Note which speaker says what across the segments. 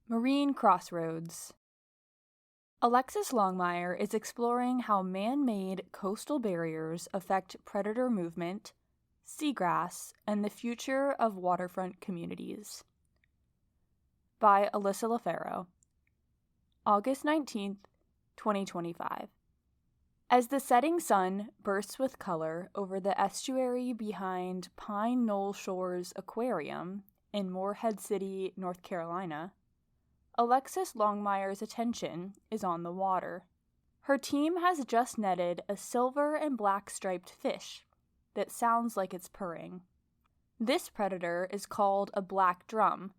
Speaker 1: Marine Crossroads. Alexis Longmire is exploring how man-made coastal barriers affect predator movement, seagrass, and the future of waterfront communities. By Alyssa LaFaro. August 19th, 2025. As the setting sun bursts with color over the estuary behind Pine Knoll Shores Aquarium in Morehead City, North Carolina, Alexis Longmire's attention is on the water. Her team has just netted a silver and black striped fish that sounds like it's purring. This predator is called a black drum,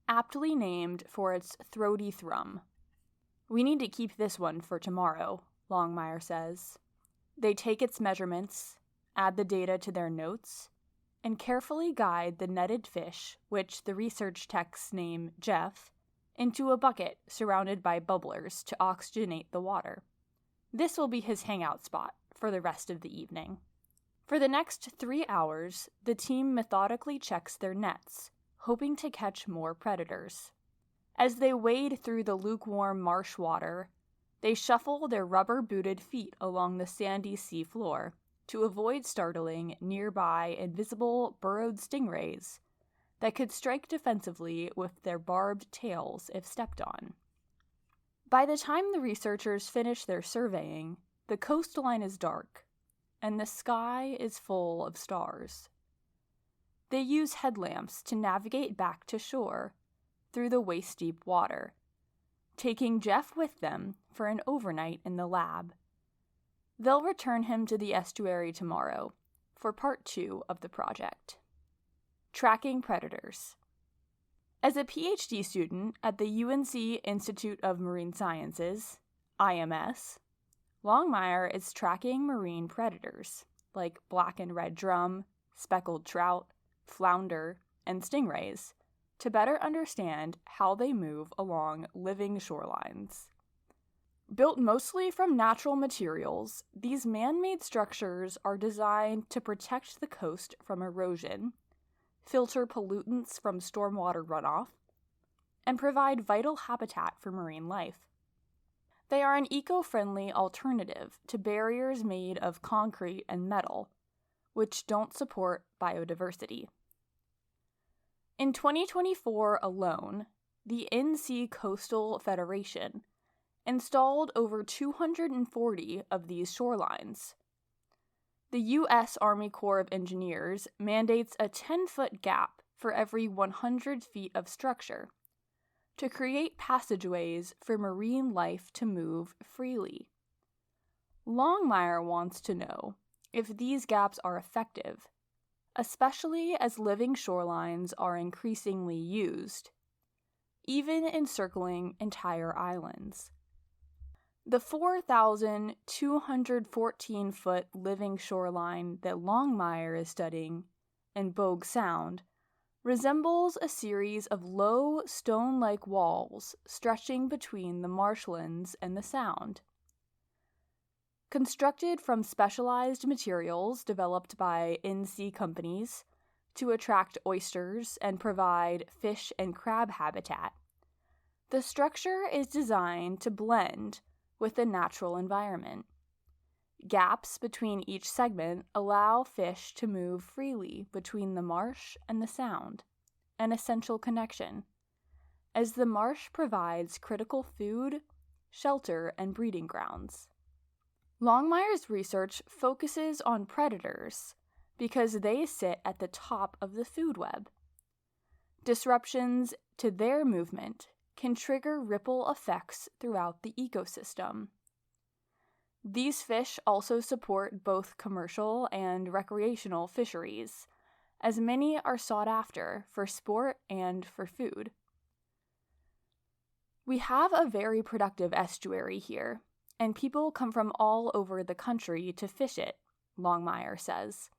Speaker 1: aptly named for its throaty thrum. "We need to keep this one for tomorrow," Longmire says. They take its measurements, add the data to their notes, and carefully guide the netted fish, which the research techs name Jeff, into a bucket surrounded by bubblers to oxygenate the water. This will be his hangout spot for the rest of the evening. For the next 3 hours, the team methodically checks their nets, hoping to catch more predators. As they wade through the lukewarm marsh water, they shuffle their rubber-booted feet along the sandy sea floor to avoid startling nearby invisible burrowed stingrays that could strike defensively with their barbed tails if stepped on. By the time the researchers finish their surveying, the coastline is dark, and the sky is full of stars. They use headlamps to navigate back to shore through the waist-deep water, taking Jeff with them for an overnight in the lab. They'll return him to the estuary tomorrow for part 2 of the project. Tracking predators. As a PhD student at the UNC Institute of Marine Sciences, IMS, Longmire is tracking marine predators like black and red drum, speckled trout, flounder, and stingrays to better understand how they move along living shorelines. Built mostly from natural materials, these man-made structures are designed to protect the coast from erosion, filter pollutants from stormwater runoff, and provide vital habitat for marine life. They are an eco-friendly alternative to barriers made of concrete and metal, which don't support biodiversity. In 2024 alone, the In-Sea Coastal Federation installed over 240 of these shorelines. The U.S. Army Corps of Engineers mandates a 10-foot gap for every 100 feet of structure to create passageways for marine life to move freely. Longmire wants to know if these gaps are effective, especially as living shorelines are increasingly used, even encircling entire islands. The 4,214-foot living shoreline that Longmire is studying in Bogue Sound resembles a series of low, stone-like walls stretching between the marshlands and the Sound. Constructed from specialized materials developed by in-sea companies to attract oysters and provide fish and crab habitat, the structure is designed to blend with the natural environment. Gaps between each segment allow fish to move freely between the marsh and the Sound, an essential connection, as the marsh provides critical food, shelter, and breeding grounds. Longmire's research focuses on predators because they sit at the top of the food web. Disruptions to their movement can trigger ripple effects throughout the ecosystem. These fish also support both commercial and recreational fisheries, as many are sought after for sport and for food. We have a very productive estuary here, and people come from all over the country to fish it, Longmire says.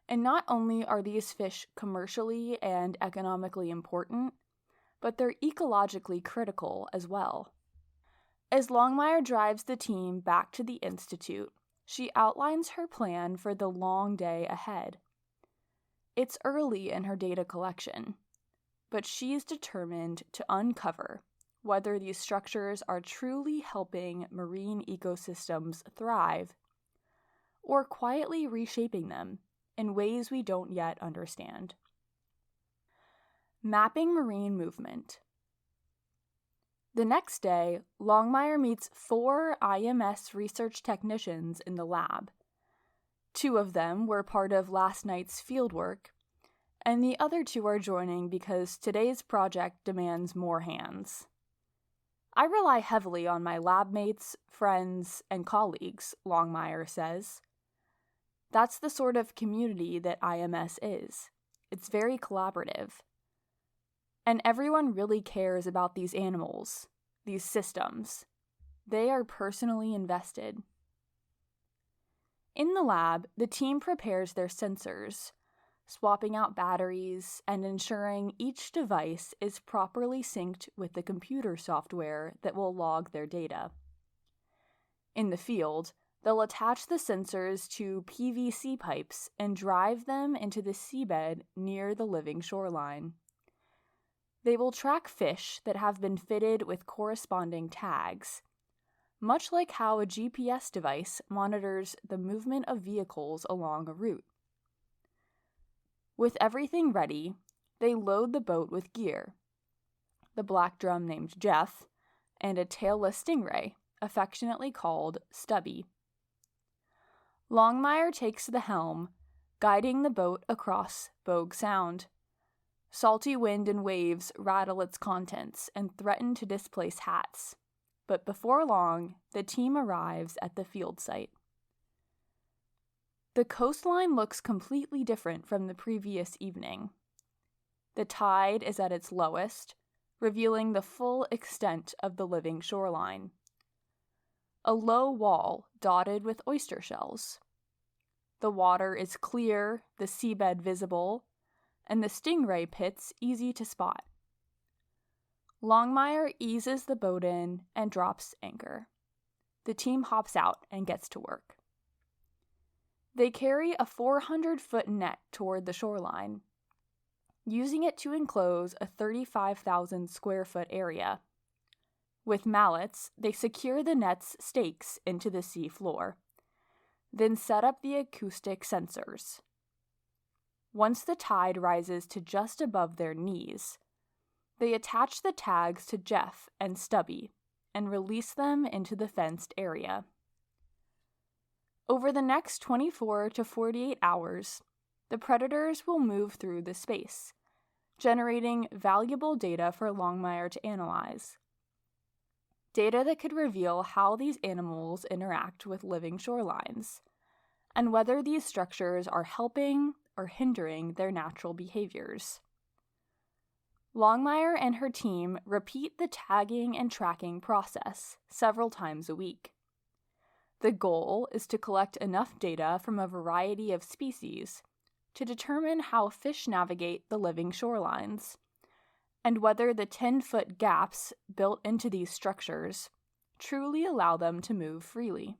Speaker 1: And not only are these fish commercially and economically important, but they're ecologically critical as well. As Longmire drives the team back to the Institute, she outlines her plan for the long day ahead. It's early in her data collection. but she's determined to uncover whether these structures are truly helping marine ecosystems thrive or quietly reshaping them in ways we don't yet understand. Mapping marine movement. The next day, Longmire meets 4 IMS research technicians in the lab. 2 of them were part of last night's fieldwork, and the other 2 are joining because today's project demands more hands. I rely heavily on my lab mates, friends, and colleagues, Longmire says. That's the sort of community that IMS is. It's very collaborative. And everyone really cares about these animals, these systems. They are personally invested. In the lab, the team prepares their sensors, swapping out batteries and ensuring each device is properly synced with the computer software that will log their data. In the field, they'll attach the sensors to PVC pipes and drive them into the seabed near the living shoreline. They will track fish that have been fitted with corresponding tags, much like how a GPS device monitors the movement of vehicles along a route. With everything ready, they load the boat with gear: the black drum named Jeff, and a tailless stingray, affectionately called Stubby. Longmire takes the helm, guiding the boat across Bogue Sound. Salty wind and waves rattle its contents and threaten to displace hats, but before long, the team arrives at the field site. The coastline looks completely different from the previous evening. The tide is at its lowest, revealing the full extent of the living shoreline. A low wall dotted with oyster shells. The water is clear, the seabed visible, and the stingray pits easy to spot. Longmire eases the boat in and drops anchor. The team hops out and gets to work. They carry a 400-foot net toward the shoreline, using it to enclose a 35,000 square foot area. With mallets, they secure the net's stakes into the sea floor, then set up the acoustic sensors. Once the tide rises to just above their knees, they attach the tags to Jeff and Stubby and release them into the fenced area. Over the next 24 to 48 hours, the predators will move through the space, generating valuable data for Longmire to analyze. Data that could reveal how these animals interact with living shorelines, and whether these structures are helping or hindering their natural behaviors. Longmire and her team repeat the tagging and tracking process several times a week. The goal is to collect enough data from a variety of species to determine how fish navigate the living shorelines, and whether the 10-foot gaps built into these structures truly allow them to move freely.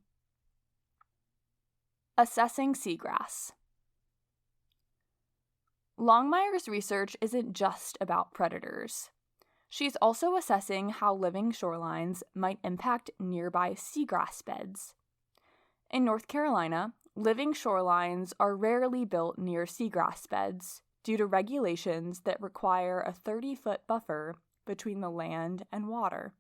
Speaker 1: Assessing seagrass. Longmire's research isn't just about predators. She's also assessing how living shorelines might impact nearby seagrass beds. In North Carolina, living shorelines are rarely built near seagrass beds due to regulations that require a 30-foot buffer between the land and water.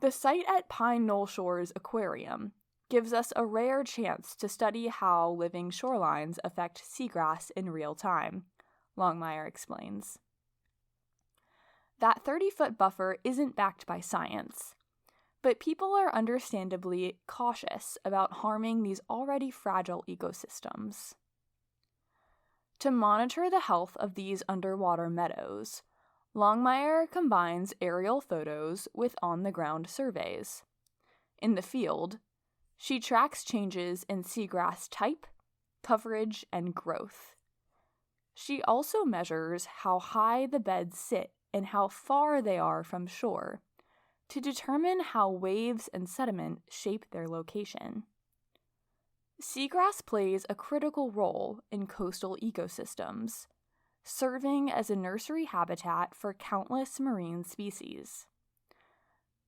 Speaker 1: The site at Pine Knoll Shores Aquarium gives us a rare chance to study how living shorelines affect seagrass in real time, Longmire explains. That 30-foot buffer isn't backed by science, but people are understandably cautious about harming these already fragile ecosystems. To monitor the health of these underwater meadows, Longmire combines aerial photos with on-the-ground surveys. In the field, she tracks changes in seagrass type, coverage, and growth. She also measures how high the beds sit and how far they are from shore to determine how waves and sediment shape their location. Seagrass plays a critical role in coastal ecosystems, serving as a nursery habitat for countless marine species.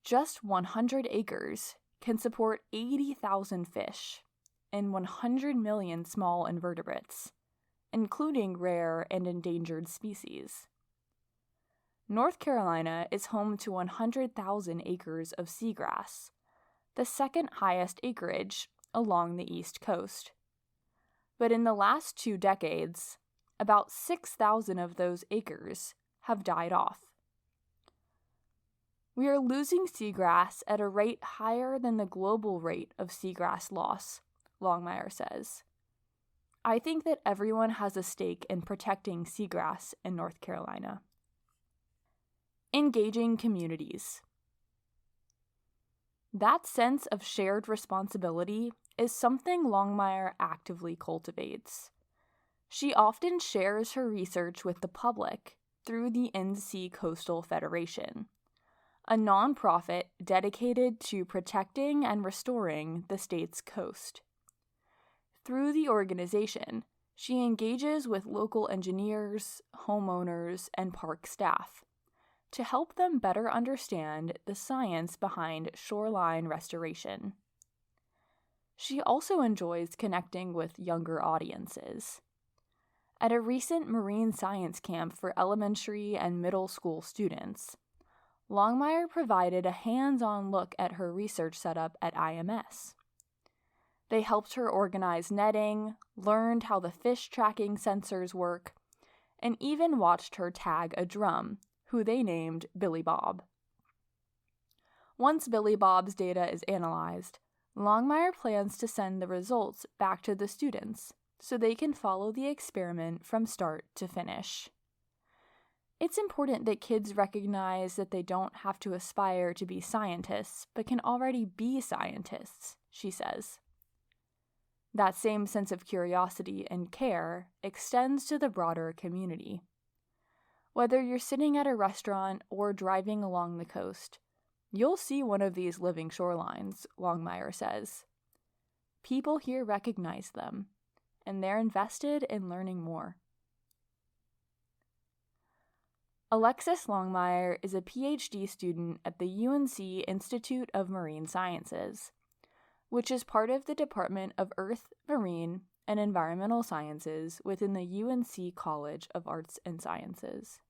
Speaker 1: Just 100 acres can support 80,000 fish and 100 million small invertebrates, including rare and endangered species. North Carolina is home to 100,000 acres of seagrass, the second highest acreage along the East Coast. But in the last 2 decades, about 6,000 of those acres have died off. We are losing seagrass at a rate higher than the global rate of seagrass loss, Longmire says. I think that everyone has a stake in protecting seagrass in North Carolina. Engaging communities. That sense of shared responsibility is something Longmire actively cultivates. She often shares her research with the public through the NC Coastal Federation, a nonprofit dedicated to protecting and restoring the state's coast. Through the organization, she engages with local engineers, homeowners, and park staff to help them better understand the science behind shoreline restoration. She also enjoys connecting with younger audiences. At a recent marine science camp for elementary and middle school students, Longmire provided a hands-on look at her research setup at IMS. They helped her organize netting, learned how the fish tracking sensors work, and even watched her tag a drum, who they named Billy Bob. Once Billy Bob's data is analyzed, Longmire plans to send the results back to the students so they can follow the experiment from start to finish. It's important that kids recognize that they don't have to aspire to be scientists, but can already be scientists, she says. That same sense of curiosity and care extends to the broader community. Whether you're sitting at a restaurant or driving along the coast, you'll see one of these living shorelines, Longmire says. People here recognize them, and they're invested in learning more. Alexis Longmire is a PhD student at the UNC Institute of Marine Sciences, which is part of the Department of Earth, Marine, and Environmental Sciences within the UNC College of Arts and Sciences.